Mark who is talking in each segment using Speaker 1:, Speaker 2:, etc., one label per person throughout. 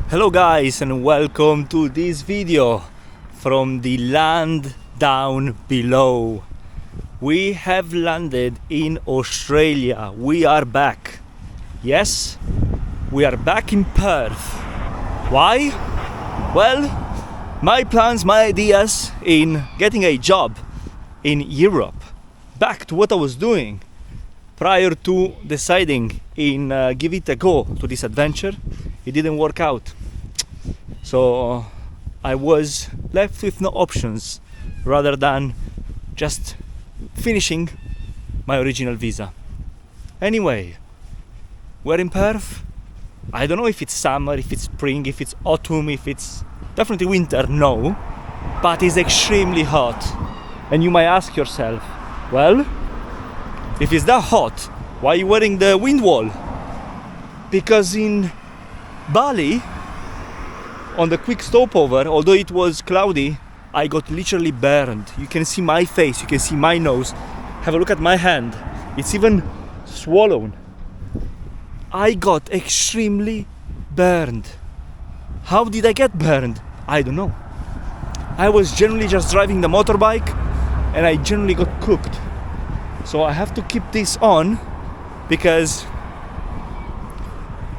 Speaker 1: Hello guys, and welcome to this video from the land down below. We have landed in Australia. We are back. Yes, we are back in Perth. Why? Well, my plans, my ideas in getting a job in Europe. Back to what I was doing prior to deciding in give it a go to this adventure. It didn't work out. So I was left with no options rather than just finishing my original visa. Anyway, we're in Perth. I don't know if it's summer, if it's spring, if it's autumn, if it's definitely winter, no. But it's extremely hot. And you might ask yourself, well, if it's that hot, why are you wearing the wind wall? Because in Bali, on the quick stopover, although it was cloudy, I got literally burned. You can see my face, you can see my nose. Have a look at my hand. It's even swollen. I got extremely burned. How did I get burned? I don't know. I was generally just driving the motorbike and I generally got cooked. So I have to keep this on because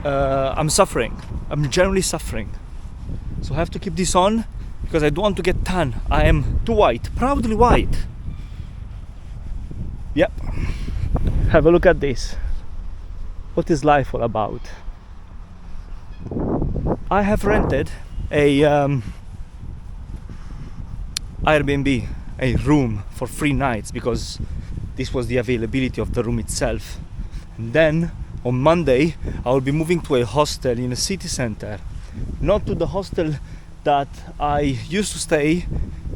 Speaker 1: I'm suffering. I'm generally suffering. So I have to keep this on because I don't want to get tan. I am too white, proudly white. Yep. Have a look at this. What is life all about? I have rented a Airbnb, a room for 3 nights because this was the availability of the room itself. And then on Monday I will be moving to a hostel in a city center. Not to the hostel that I used to stay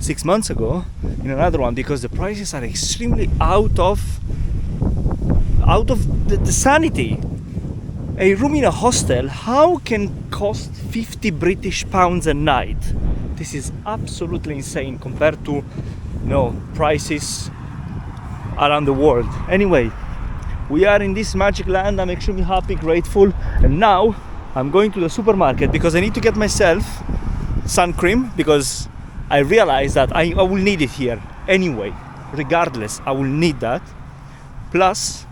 Speaker 1: 6 months ago, in another one, because the prices are extremely out of the sanity. A room in a hostel, how can cost 50 British pounds a night? This is absolutely insane compared to, prices around the world. Anyway, we are in this magic land. I'm extremely happy, grateful, and now I'm going to the supermarket because I need to get myself sun cream because I realize that I will need it here anyway. Regardless, I will need that. Plus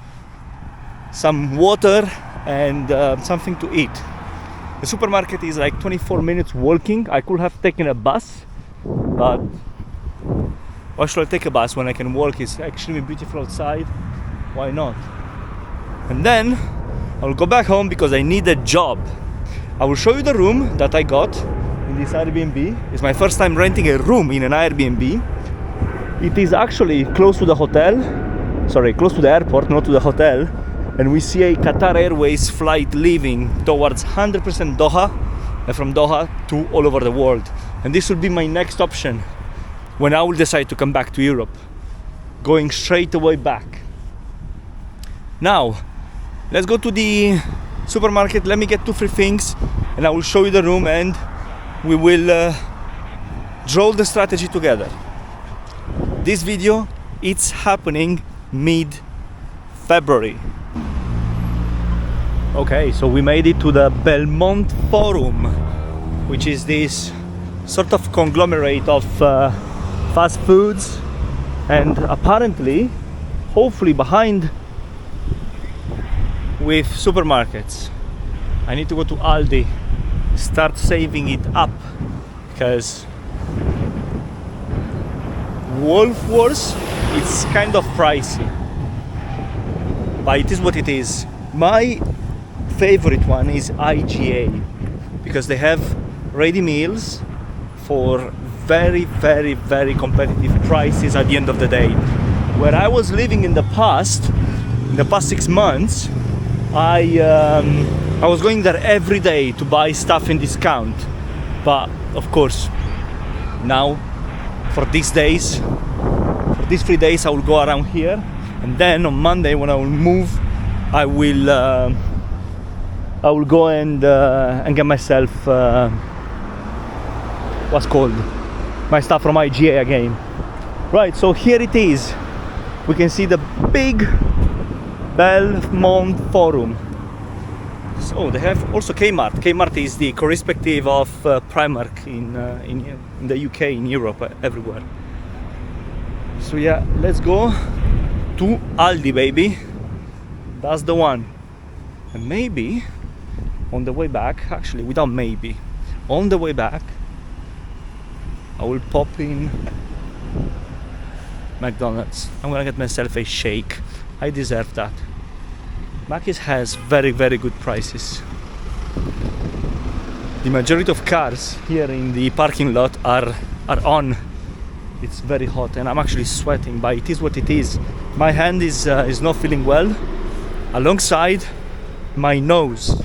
Speaker 1: some water and something to eat. The supermarket is like 24 minutes walking. I could have taken a bus, but why should I take a bus when I can walk? It's extremely beautiful outside. Why not? And then I'll go back home because I need a job. I will show you the room that I got in this Airbnb. It's my first time renting a room in an Airbnb. It is actually close to the airport, not to the hotel. And we see a Qatar Airways flight leaving towards 100% Doha, and from Doha to all over the world. And this will be my next option when I will decide to come back to Europe, going straight away back. Now, let's go to the supermarket. Let me get 2-3 things and I will show you the room and we will draw the strategy together. This video, it's happening mid-February. Okay, so we made it to the Belmont Forum, which is this sort of conglomerate of fast foods, and apparently, hopefully behind with supermarkets. I need to go to Aldi, start saving it up, because Woolworths, it's kind of pricey, but it is what it is. My favorite one is IGA because they have ready meals for very, very, very competitive prices at the end of the day. Where I was living in the past 6 months, I was going there every day to buy stuff in discount. But of course, now for these 3 days I will go around here, and then on Monday when I will move, I will go and get myself my stuff from IGA again. Right, so here it is. We can see the big Belmont Forum. So they have also Kmart. Kmart is the correspective of Primark in the UK, in Europe, everywhere. So yeah, let's go to Aldi, baby. That's the one. And maybe on the way back, actually without maybe, on the way back I will pop in McDonald's. I'm gonna get myself a shake. I deserve that. Mackey's has very good prices. The majority of cars here in the parking lot are on. It's very hot and I'm actually sweating, but it is what it is. My hand is not feeling well, alongside my nose.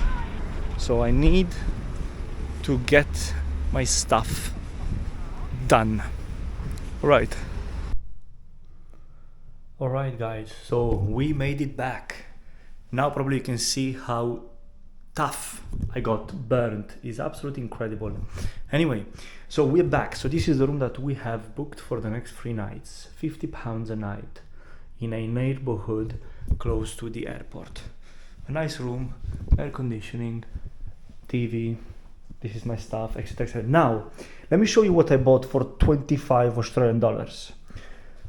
Speaker 1: So I need to get my stuff done. Alright guys, so we made it back. Now probably you can see how tough I got burned. It's absolutely incredible. Anyway, so we're back. So this is the room that we have booked for the next 3 nights. £50 a night in a neighborhood close to the airport. A nice room, air conditioning, TV. This is my stuff, etc. Now, let me show you what I bought for 25 Australian dollars.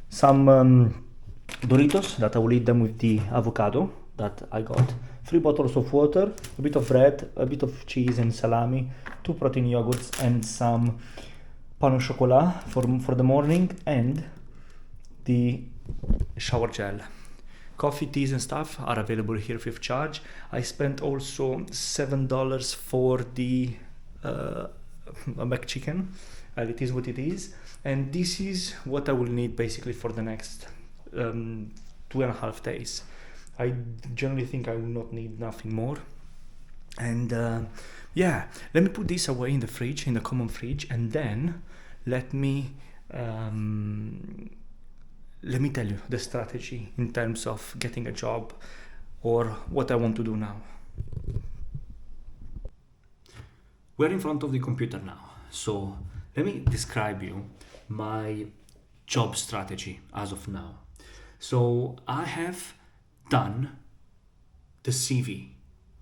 Speaker 1: Some Doritos that I will eat them with the avocado that I got, 3 bottles of water, a bit of bread, a bit of cheese and salami, 2 protein yogurts and some pain au chocolat for the morning, and the shower gel. Coffee, teas and stuff are available here free of charge. I spent also $7 for the McChicken. It is what it is, and this is what I will need basically for the next 2.5 days. I generally think I will not need nothing more. And yeah, let me put this away in the fridge, in the common fridge, and then let me tell you the strategy in terms of getting a job or what I want to do now. We're in front of the computer now, so let me describe you my job strategy as of now. So I have done the CV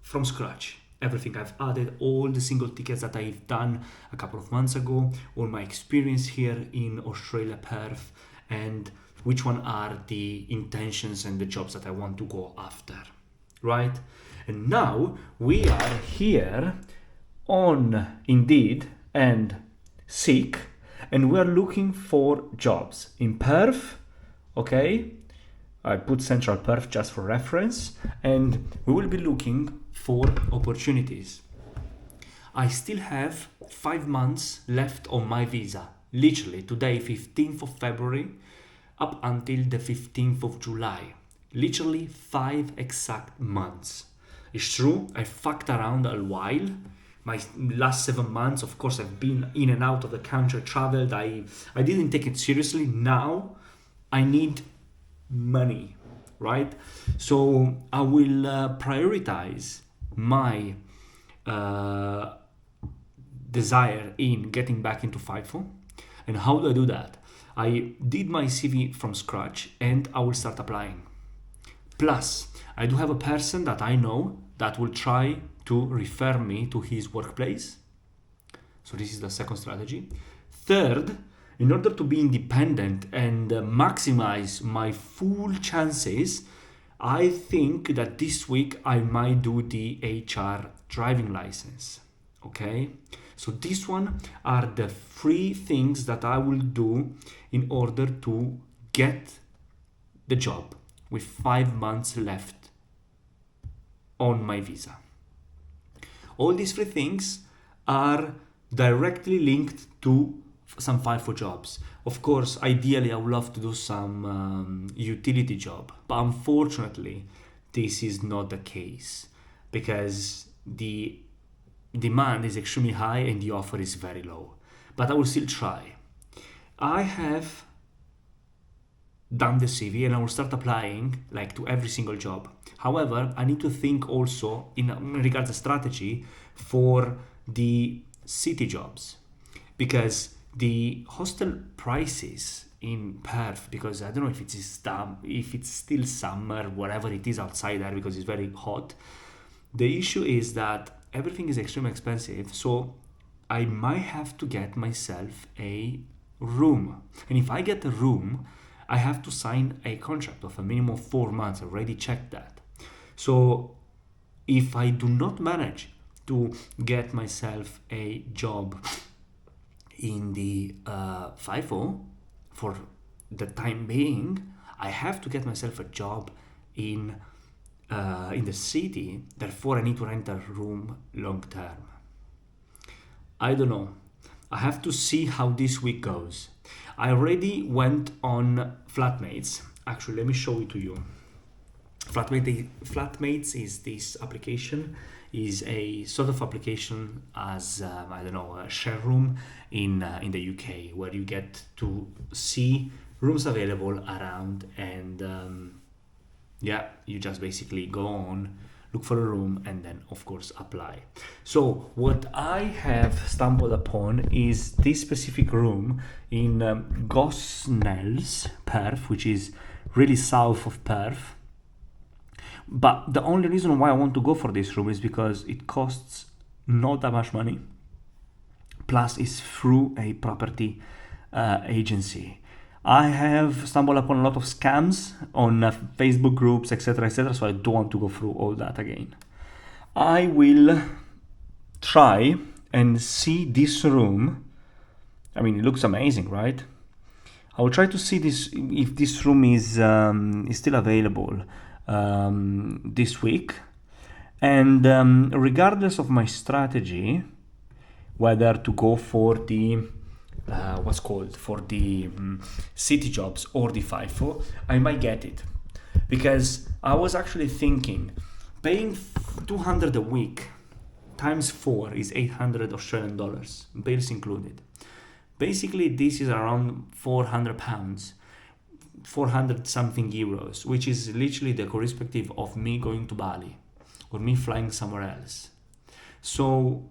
Speaker 1: from scratch. Everything I've added, all the single tickets that I've done a couple of months ago, all my experience here in Australia, Perth, and which one are the intentions and the jobs that I want to go after, right? And now we are here on Indeed and Seek, and we are looking for jobs in Perth, okay? I put Central Perth just for reference, and we will be looking for opportunities. I still have 5 months left on my visa. Literally today, 15th of February, up until the 15th of July. Literally 5 exact months. It's true, I fucked around a while. My last 7 months, of course, I've been in and out of the country, traveled. I didn't take it seriously. Now I need money, right? So I will prioritize my desire in getting back into FIFO. And how do I do that? I did my CV from scratch and I will start applying. Plus, I do have a person that I know that will try to refer me to his workplace. So this is the second strategy. Third, in order to be independent and maximize my full chances, I think that this week I might do the HR driving license. Okay? So these one are the 3 things that I will do in order to get the job with 5 months left on my visa. All these 3 things are directly linked to some FIFO jobs. Of course, ideally I would love to do some utility job, but unfortunately this is not the case because the demand is extremely high and the offer is very low. But I will still try. I have done the CV and I will start applying like to every single job. However, I need to think also in regards to strategy for the city jobs, because the hostel prices in Perth, because I don't know if it's still summer, whatever it is outside there, because it's very hot, The issue is that everything is extremely expensive, so I might have to get myself a room. And if I get a room, I have to sign a contract of a minimum of 4 months. I already checked that. So if I do not manage to get myself a job in the FIFO for the time being, I have to get myself a job in the city. Therefore, I need to rent a room long term. I don't know. I have to see how this week goes. I already went on Flatmates. Actually, let me show it to you. Flatmates is this application, is a sort of application as I don't know, a share room in the UK, where you get to see rooms available around, and yeah, you just basically go on, look for a room, and then of course apply. So what I have stumbled upon is this specific room in Gosnells, Perth, which is really south of Perth. But the only reason why I want to go for this room is because it costs not that much money. Plus, it's through a property agency. I have stumbled upon a lot of scams on Facebook groups, etc., etc., so I don't want to go through all that again. I will try and see this room. I mean, it looks amazing, right? I will try to see this, if this room is still available this week. And regardless of my strategy, whether to go for the city jobs or the FIFO, I might get it, because I was actually thinking paying 200 a week times 4 is 800 Australian dollars, bills included. Basically, this is around 400 pounds, 400 something euros, which is literally the correspective of me going to Bali or me flying somewhere else. So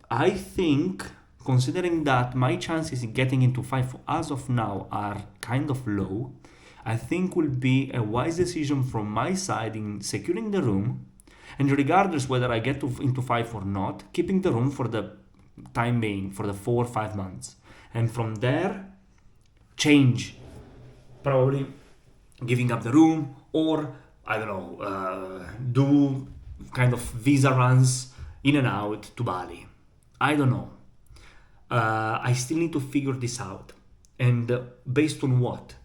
Speaker 1: I think, considering that my chances in getting into FIFO as of now are kind of low, I think will be a wise decision from my side in securing the room, and regardless whether I get into FIFO or not, keeping the room for the time being, for the 4 or 5 months, and from there change, probably giving up the room, or I don't know, do kind of visa runs in and out to Bali. I don't know. I still need to figure this out. And based on what?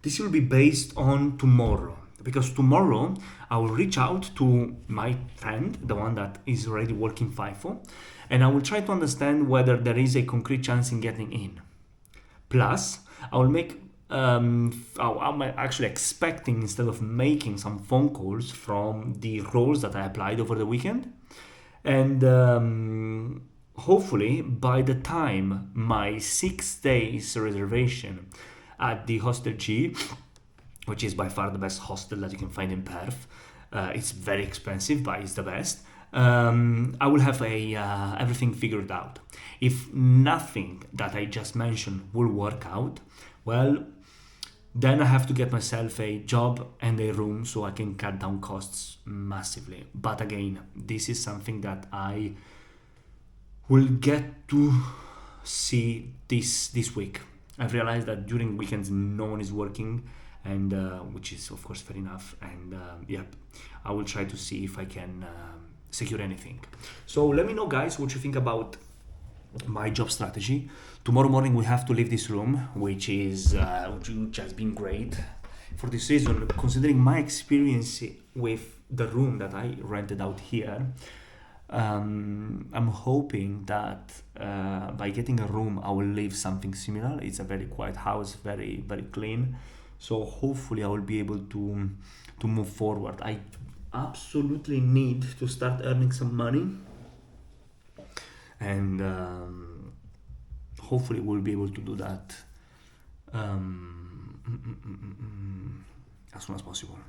Speaker 1: This will be based on tomorrow. Because tomorrow I will reach out to my friend, the one that is already working FIFO, and I will try to understand whether there is a concrete chance in getting in. Plus, I will make, I'm actually expecting, instead of making some phone calls from the roles that I applied over the weekend, and hopefully by the time my 6 days reservation at the Hostel G, which is by far the best hostel that you can find in Perth, it's very expensive, but it's the best, I will have everything figured out. If nothing that I just mentioned will work out, well, then I have to get myself a job and a room so I can cut down costs massively. But again, this is something that I will get to see this week. I've realized that during weekends no one is working, and which is of course fair enough, and I will try to see if I can secure anything. So let me know, guys, what you think about my job strategy. Tomorrow morning we have to leave this room, which has been great for this reason, considering my experience with the room that I rented out here. I'm hoping that by getting a room I will leave something similar. It's a very quiet house, very very clean, so hopefully I will be able to move forward. I absolutely need to start earning some money, and hopefully we'll be able to do that as soon as possible.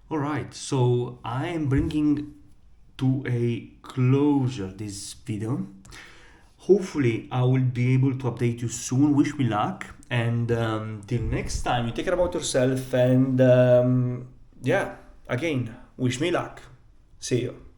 Speaker 1: All right, so I am bringing to a closure this video. Hopefully I will be able to update you soon. Wish me luck, and till next time, you take care about yourself, and again, wish me luck.
Speaker 2: See you.